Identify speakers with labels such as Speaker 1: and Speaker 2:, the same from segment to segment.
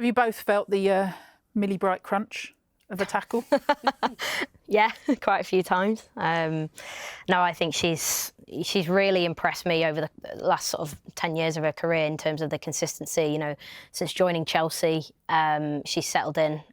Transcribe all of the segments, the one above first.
Speaker 1: Have you both felt the Millie Bright crunch of a tackle?
Speaker 2: Yeah, quite a few times. No, I think she's really impressed me over the last sort of 10 years of her career in terms of the consistency. You know, since joining Chelsea, she's settled in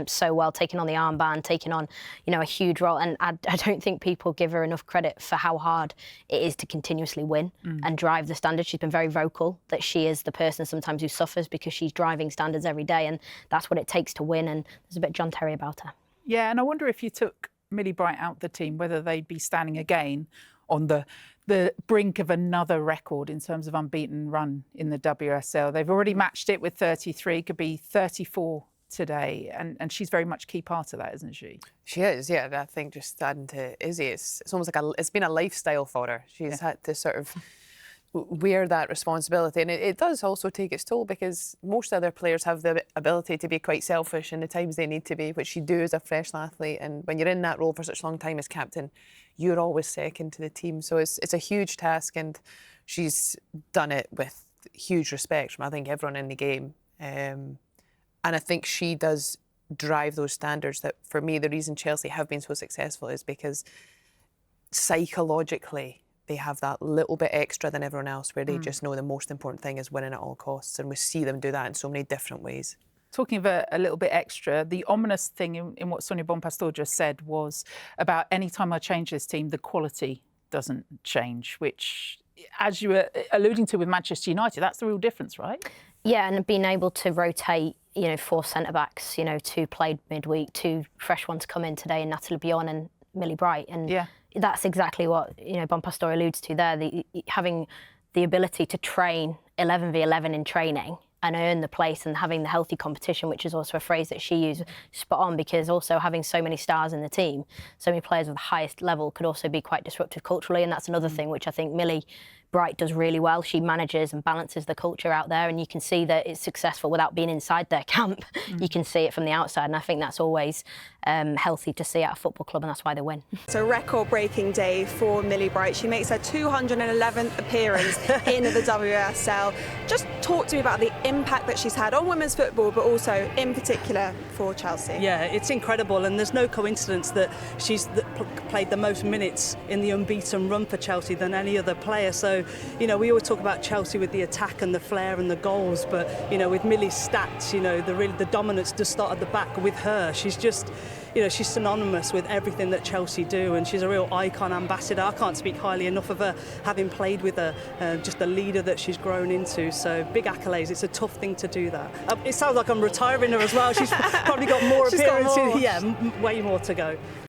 Speaker 2: so well, taking on the armband, taking on, you know, a huge role. And I don't think people give her enough credit for how hard it is to continuously win and drive the standards. She's been very vocal that she is the person sometimes who suffers because she's driving standards every day, and that's what it takes to win. And there's a bit John Terry about her.
Speaker 1: Yeah, and I wonder if you took Millie Bright out the team, whether they'd be standing again on the brink of another record in terms of unbeaten run in the WSL. They've already matched it with 33, could be 34 today, and she's very much a key part of that, isn't she?
Speaker 3: She is, yeah. I think just adding to Izzy, it's almost like it's been a lifestyle for her. She's had to sort of wear that responsibility, and it does also take its toll, because most other players have the ability to be quite selfish in the times they need to be, which you do as a professional athlete. And when you're in that role for such a long time as captain, you're always second to the team. So it's a huge task, and she's done it with huge respect from, I think, everyone in the game. And I think she does drive those standards that, for me, the reason Chelsea have been so successful is because psychologically they have that little bit extra than everyone else, where they just know the most important thing is winning at all costs. And we see them do that in so many different ways.
Speaker 1: Talking of a little bit extra, the ominous thing in what Sonia Bonpastor just said was about any time I change this team, the quality doesn't change, which, as you were alluding to with Manchester United, that's the real difference, right?
Speaker 2: Yeah, and being able to rotate, you know, 4 centre-backs, you know, 2 played midweek, 2 fresh ones come in today, Natalie Bjorn and Millie Bright. And
Speaker 1: yeah,
Speaker 2: that's exactly what, you know, Bonpastor alludes to there, having the ability to train 11v11 in training and earn the place, and having the healthy competition, which is also a phrase that she used, spot on, because also having so many stars in the team, so many players of the highest level, could also be quite disruptive culturally. And that's another thing which I think Millie Bright does really well. She manages and balances the culture out there, and you can see that it's successful without being inside their camp. You can see it from the outside, and I think that's always healthy to see at a football club, and that's why they win.
Speaker 4: It's a record-breaking day for Millie Bright. She makes her 211th appearance in the WSL. Just talk to me about the impact that she's had on women's football, but also in particular for Chelsea.
Speaker 5: Yeah, it's incredible, and there's no coincidence that she's played the most minutes in the unbeaten run for Chelsea than any other player. So, you know, we always talk about Chelsea with the attack and the flair and the goals, but, you know, with Millie's stats, you know, the dominance does start at the back with her. She's just, you know, she's synonymous with everything that Chelsea do, and she's a real icon ambassador. I can't speak highly enough of her, having played with her, just the leader that she's grown into. So big accolades. It's a tough thing to do that. It sounds like I'm retiring her as well. She's probably got more appearances. Yeah, way more to go.